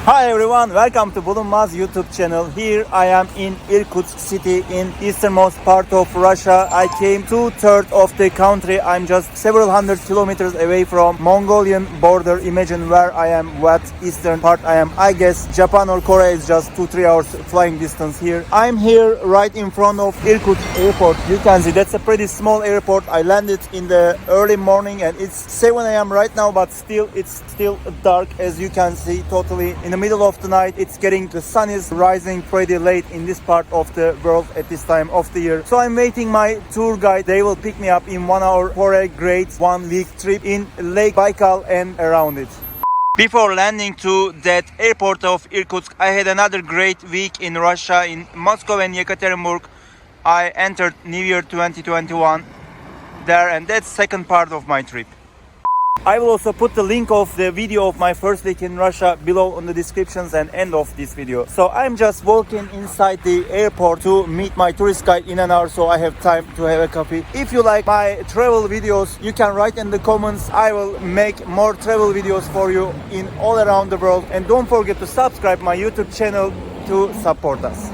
Hi everyone, welcome to Bulunmaz YouTube channel. Here I am in Irkutsk City in easternmost part of Russia. I came 2/3 of the country. I'm just several hundred kilometers away from Mongolian border. Imagine where I am, what eastern part I am. I guess Japan or Korea is just 2-3 hours flying distance here. I'm here right in front of Irkutsk airport. You can see that's a pretty small airport. I landed in the early morning and it's 7 a.m. right now, but it's still dark, as you can see, totally in the middle of the night. The sun is rising pretty late in this part of the world at this time of the year. So I'm waiting my tour guide. They will pick me up in 1 hour for a great 1 week trip in Lake Baikal and around it. Before landing to that airport of Irkutsk, I had another great week in Russia, in Moscow and Yekaterinburg. I entered New Year 2021 there, and that's second part of my trip. I will also put the link of the video of my first week in Russia below on the descriptions and end of this video. So I'm just walking inside the airport to meet my tourist guide in an hour, so I have time to have a coffee. If you like my travel videos, you can write in the comments. I will make more travel videos for you in all around the world. And don't forget to subscribe my YouTube channel to support us.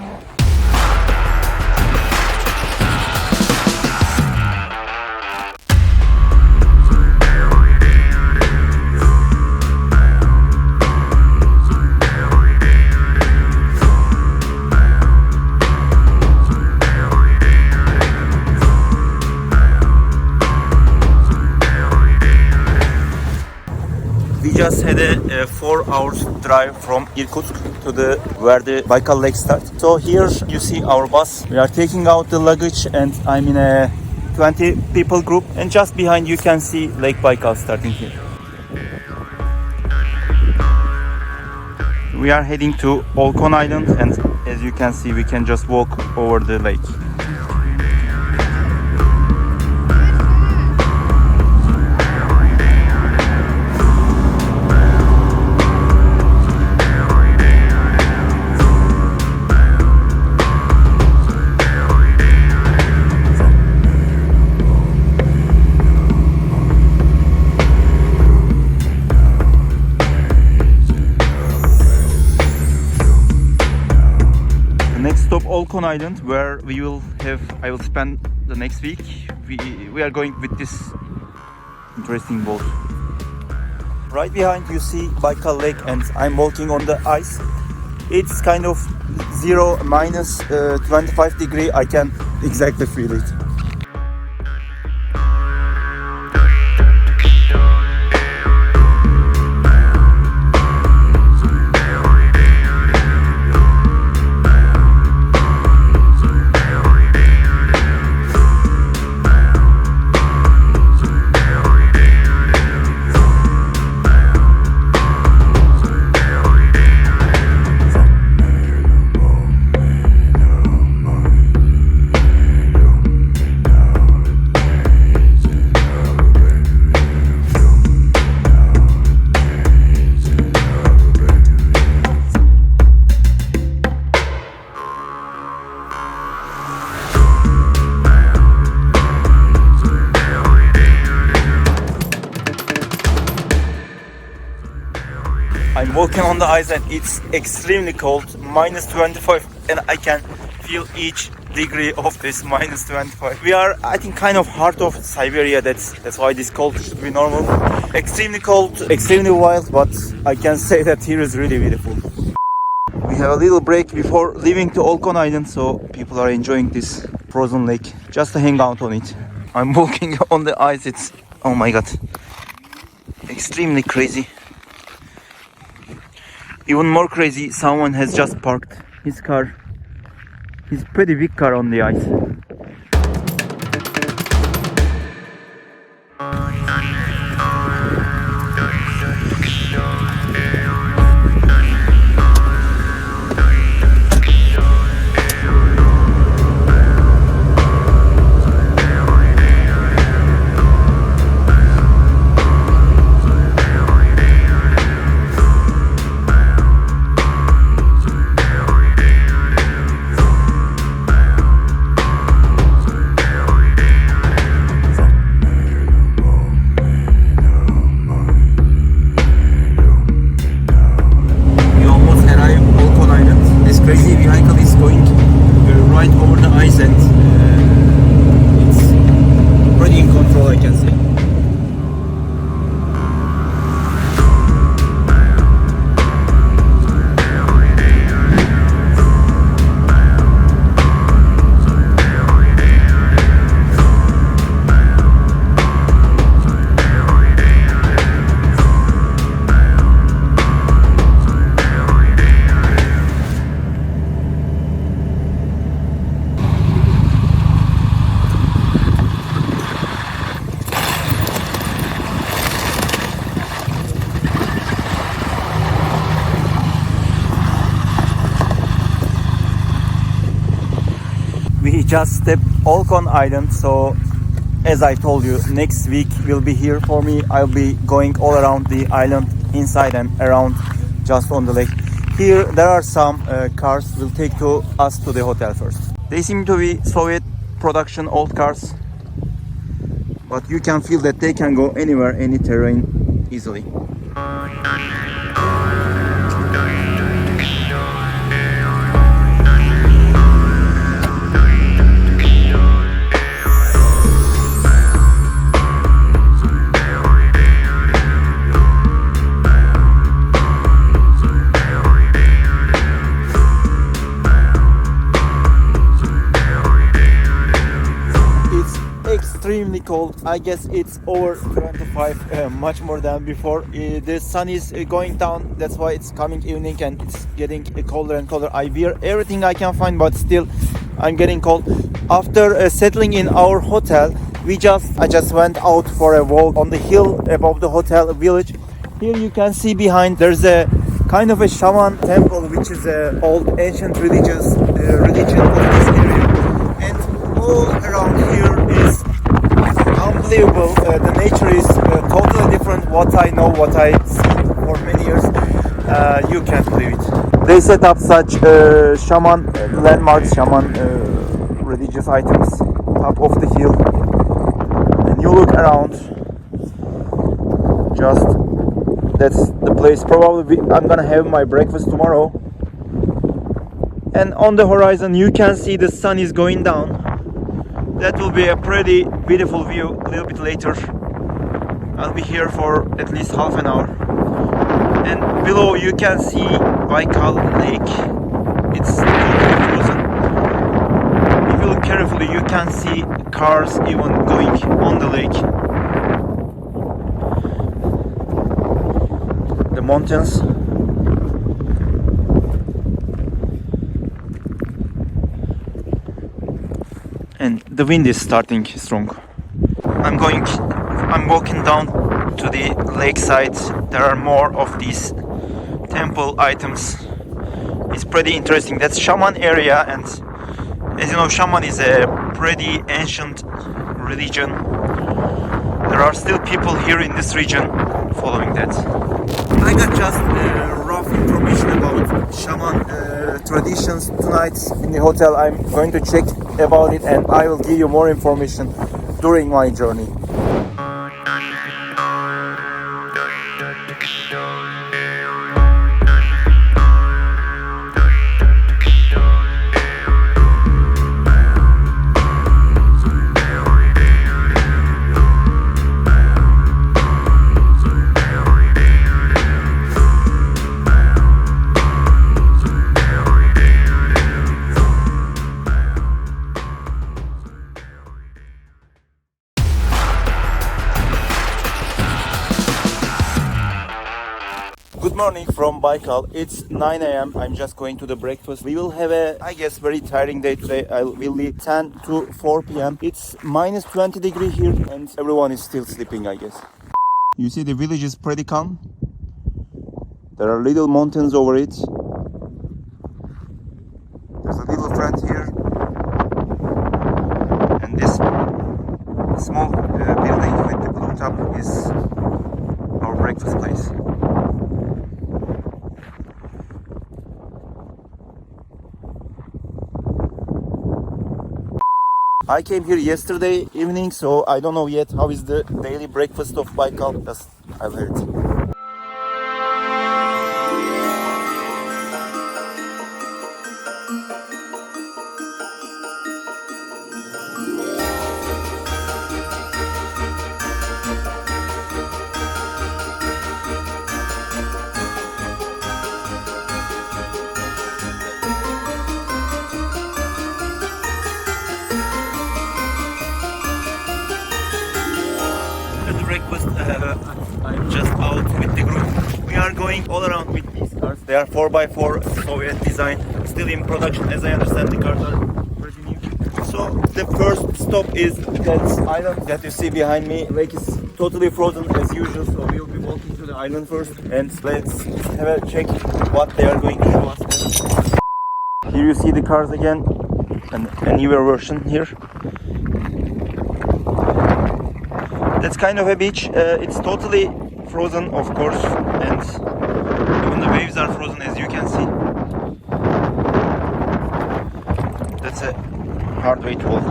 We just had a 4 hours drive from Irkutsk to where the Baikal Lake starts. So here you see our bus. We are taking out the luggage and I'm in a 20 people group, and just behind you can see Lake Baikal starting here. We are heading to OLKHON Island, and as you can see we can just walk over the lake. Stop OLKHON Island, where I will spend the next week. We are going with this interesting boat. Right behind you see Baikal Lake, and I'm walking on the ice. It's kind of 0 minus 25 degree. I can exactly feel it. I'm walking on the ice and it's extremely cold, minus 25, and I can feel each degree of this minus 25. We are, I think, kind of heart of Siberia. That's why this cold should be normal. Extremely cold, extremely wild, but I can say that here is really beautiful. We have a little break before leaving to OLKHON Island, so people are enjoying this frozen lake just to hang out on it. I'm walking on the ice. It's, oh my god, extremely crazy. Even more crazy, someone has just parked his car, his pretty big car, on the ice. just stepped OLKHON Island, so as I told you, next week will be here for me. I'll be going all around the island, inside and around, just on the lake. Here there are some cars will take us to the hotel first. They seem to be Soviet production old cars, but you can feel that they can go anywhere, any terrain easily. Extremely cold. I guess it's over 25, much more than before. The sun is going down, that's why it's coming evening and it's getting colder and colder. I wear everything I can find, but still I'm getting cold. After settling in our hotel, I just went out for a walk on the hill above the hotel village. Here you can see behind there's a kind of a shaman temple, which is a old ancient religion of this area, and all around here is unbelievable. The nature is totally different. What I know, what I see for many years, you can't believe it. They set up such shaman landmarks, shaman religious items top of the hill, and you look around. Just that's the place. Probably I'm gonna have my breakfast tomorrow. And on the horizon, you can see the sun is going down. That will be a pretty beautiful view. A little bit later, I'll be here for at least half an hour. And below you can see Baikal Lake. It's totally frozen. If you look carefully, you can see cars even going on the lake. The mountains. And the wind is starting strong. I'm walking down to the lakeside. There are more of these temple items. It's pretty interesting. That's Shaman area, and as you know, Shaman is a pretty ancient religion. There are still people here in this region following that. I got just rough information about Shaman traditions tonight in the hotel. I'm going to check about it and I will give you more information during my journey. Good morning from Baikal. It's 9 a.m. I'm just going to the breakfast. We will have a, I guess, very tiring day today. I will be 10 to 4 p.m. It's minus 20 degrees here and everyone is still sleeping, I guess. You see the village is pretty calm. There are little mountains over it. There's a little friend here. And this small building with the blue top is our breakfast place. I came here yesterday evening, so I don't know yet how is the daily breakfast of Baikal. That's I've heard. Breakfast, I'm just out with the group. We are going all around with these cars. They are 4x4 Soviet design, still in production. As I understand, the cars are pretty new. So the first stop is that island that you see behind me. Lake is totally frozen as usual, so we will be walking to the island first and let's have a check what they are going to show us. Here you see the cars again. a newer version here. That's kind of a beach. It's totally frozen, of course, and even the waves are frozen, as you can see. That's a hard way to walk.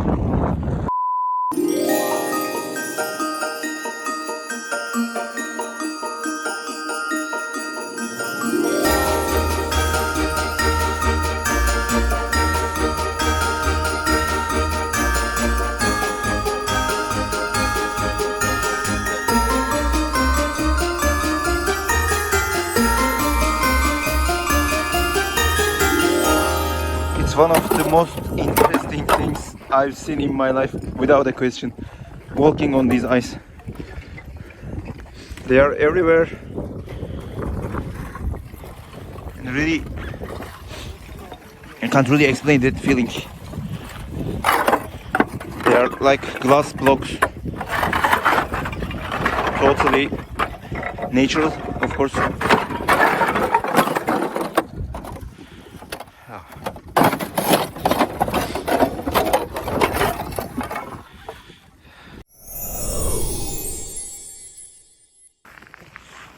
One of the most interesting things I've seen in my life, without a question, walking on these ice. They are everywhere, and really, I can't really explain that feeling. They are like glass blocks, totally natural, of course.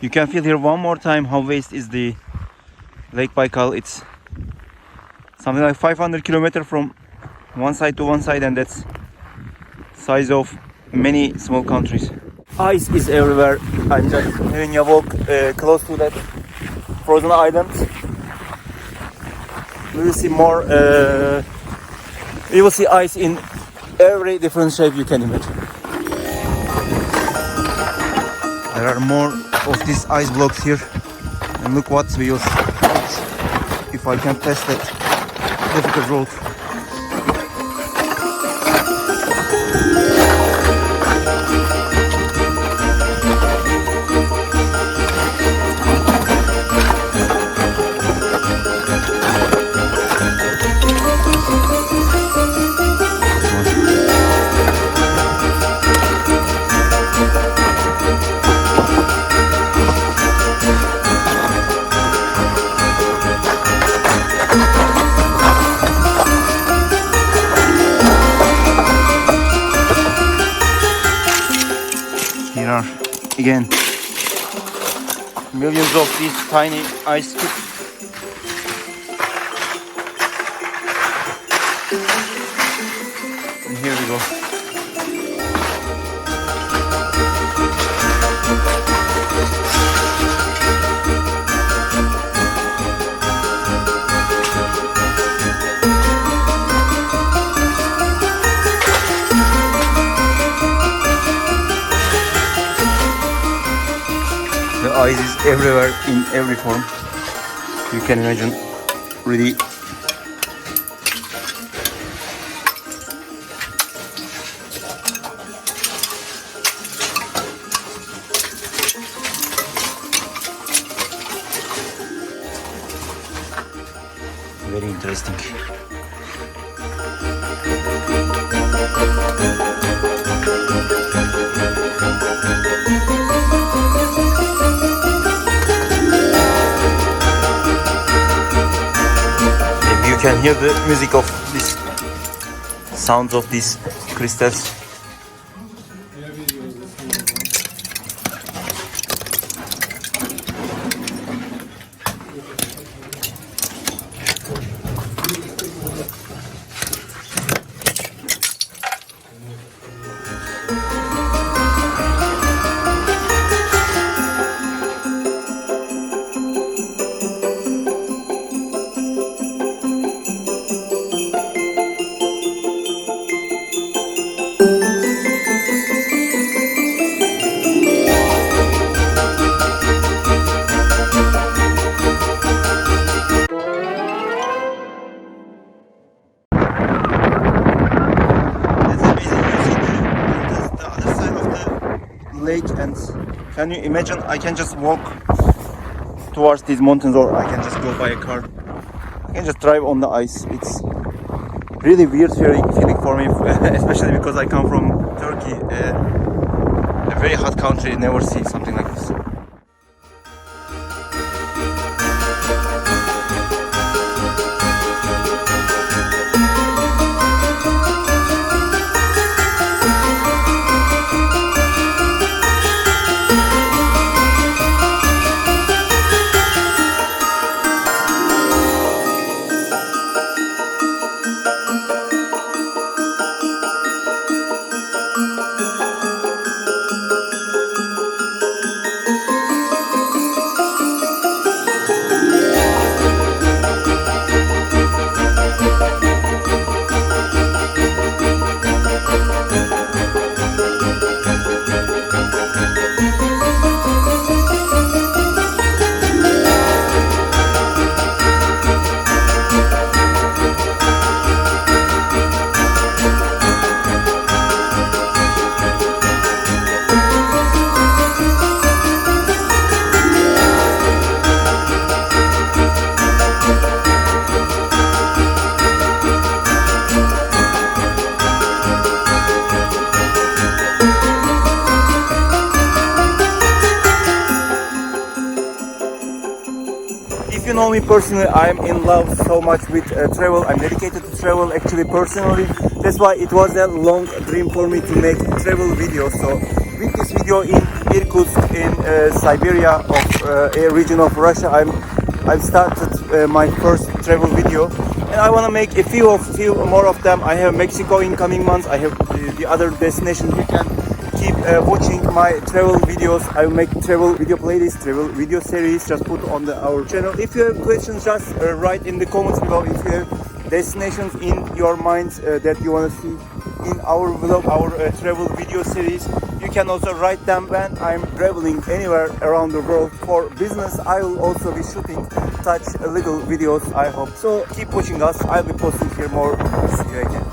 You can feel here one more time how vast is the Lake Baikal. It's something like 500 kilometers from one side to one side, and that's size of many small countries. Ice is everywhere. I'm just having a walk close to that frozen island. We will see more. We will see ice in every different shape you can imagine. There are more of these ice blocks here, and look what we use if I can pass that difficult road. Again, millions of these tiny ice cubes. And here we go. The ice is everywhere in every form you can imagine. Really very interesting. You can hear the music of this, sounds of these crystals. Lake, and can you imagine, I can just walk towards these mountains, or I can just go by a car. I can just drive on the ice. It's really weird feeling for me, especially because I come from Turkey, a very hot country, never see something like this. you know me personally, I'm in love so much with travel. I'm dedicated to travel actually personally. That's why it was a long dream for me to make travel videos. So with this video in Irkutsk in Siberia of a region of Russia, I've started my first travel video, and I want to make a few more of them. I have Mexico in coming months. I have the other destinations. You can keep watching my travel videos. I will make travel video playlist, travel video series, just put on our channel. If you have questions, just write in the comments below. If you have destinations in your minds that you want to see in our vlog, our travel video series, you can also write them. When I'm traveling anywhere around the world for business, I will also be shooting such little videos, I hope. So keep watching us. I'll be posting here more. See you again.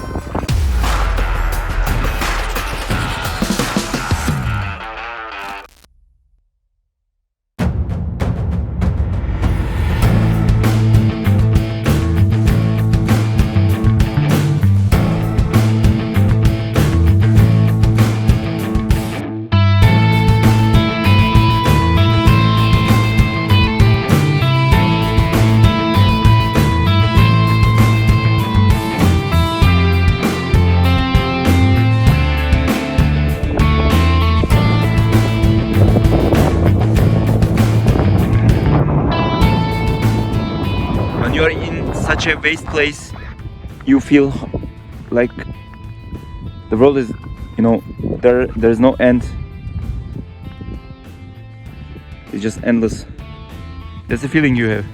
You are in such a waste place, you feel like the world is, there's no end. It's just endless. That's the feeling you have.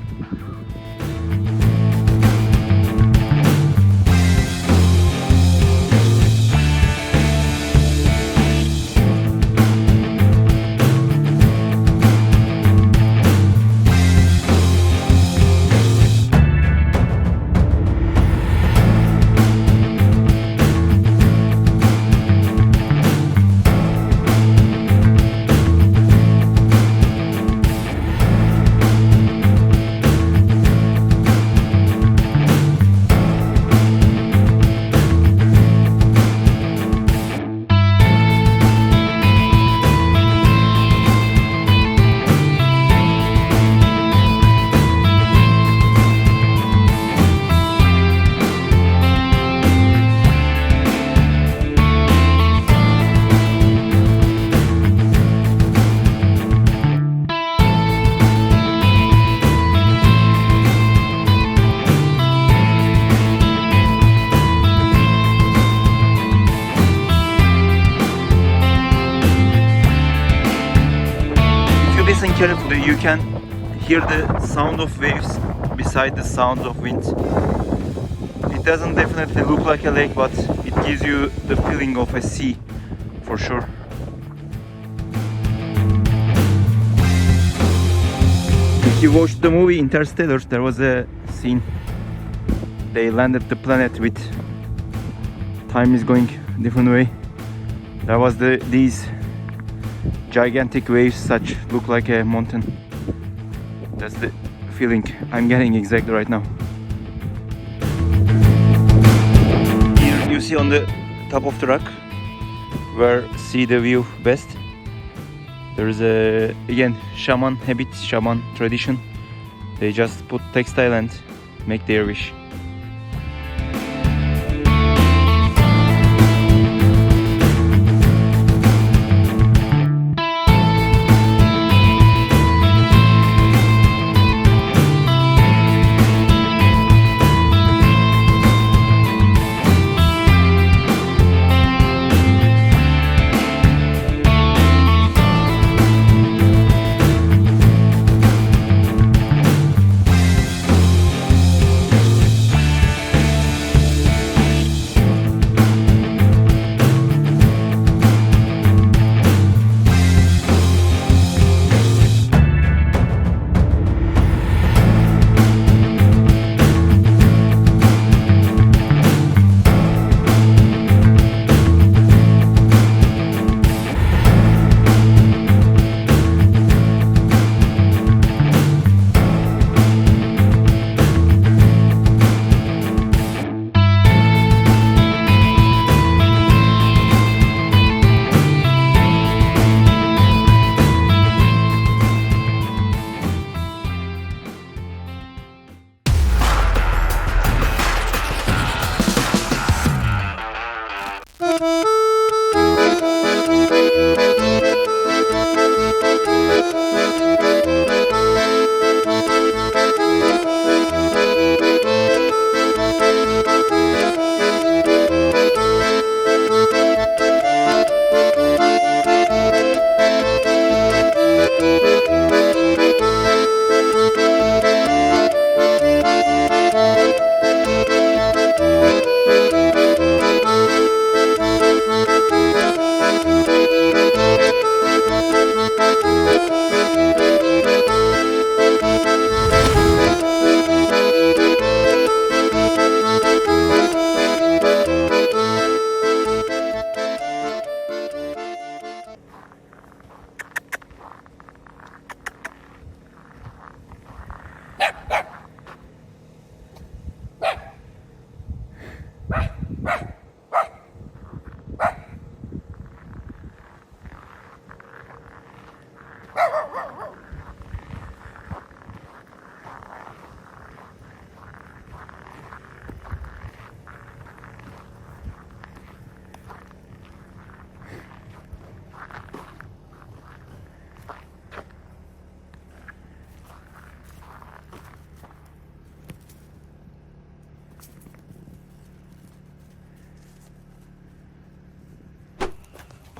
Listen carefully, you can hear the sound of waves beside the sound of wind. It doesn't definitely look like a lake, but it gives you the feeling of a sea for sure. If you watched the movie Interstellar, there was a scene. They landed the planet with time is going a different way. There was these gigantic waves such look like a mountain. That's the feeling I'm getting exactly right now. Here you see on the top of the rock where see the view best. There is a again shaman habit, shaman tradition. They just put textile and make their wish.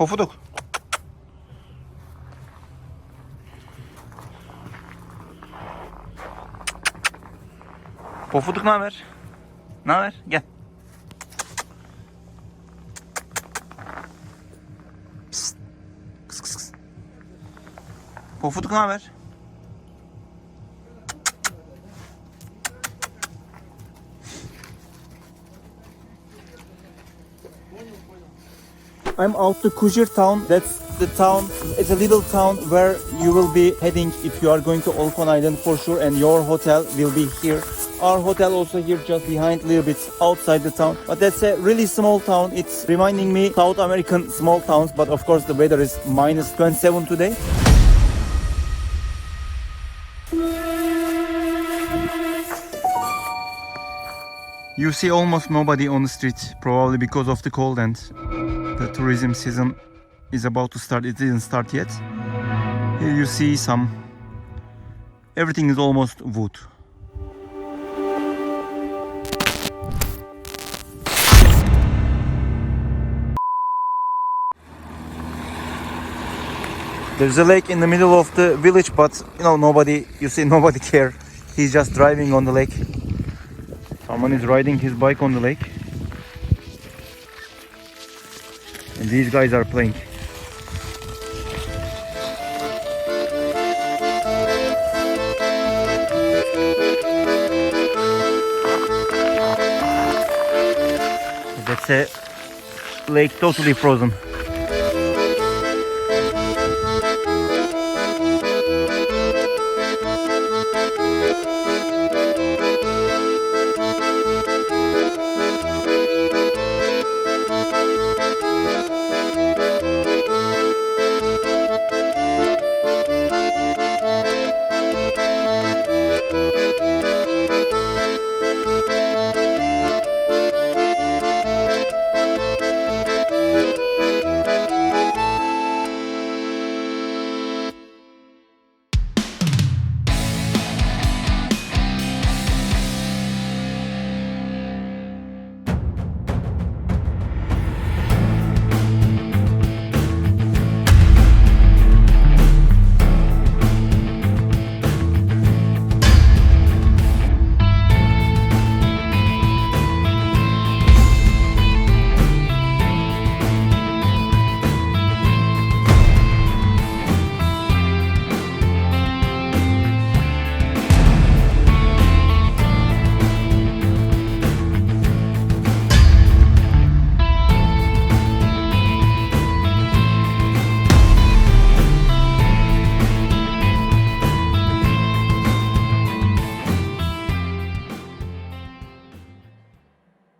Pofuduk. Pofuduk ne haber? Ne haber? Gel. Psst. Kıs kıs kıs. Pofuduk ne haber? I'm out to Kuzhir town. That's the town. It's a little town where you will be heading if you are going to OLKHON Island for sure, and your hotel will be here. Our hotel also here just behind, a little bit outside the town. But that's a really small town. It's reminding me South American small towns, but of course the weather is minus 27 today. You see almost nobody on the street, probably because of the cold and the tourism season is about to start. It didn't start yet. Here you see everything is almost wood. There's a lake in the middle of the village, but nobody care. He's just driving on the lake. Someone is riding his bike on the lake. And these guys are playing. That's a lake totally frozen.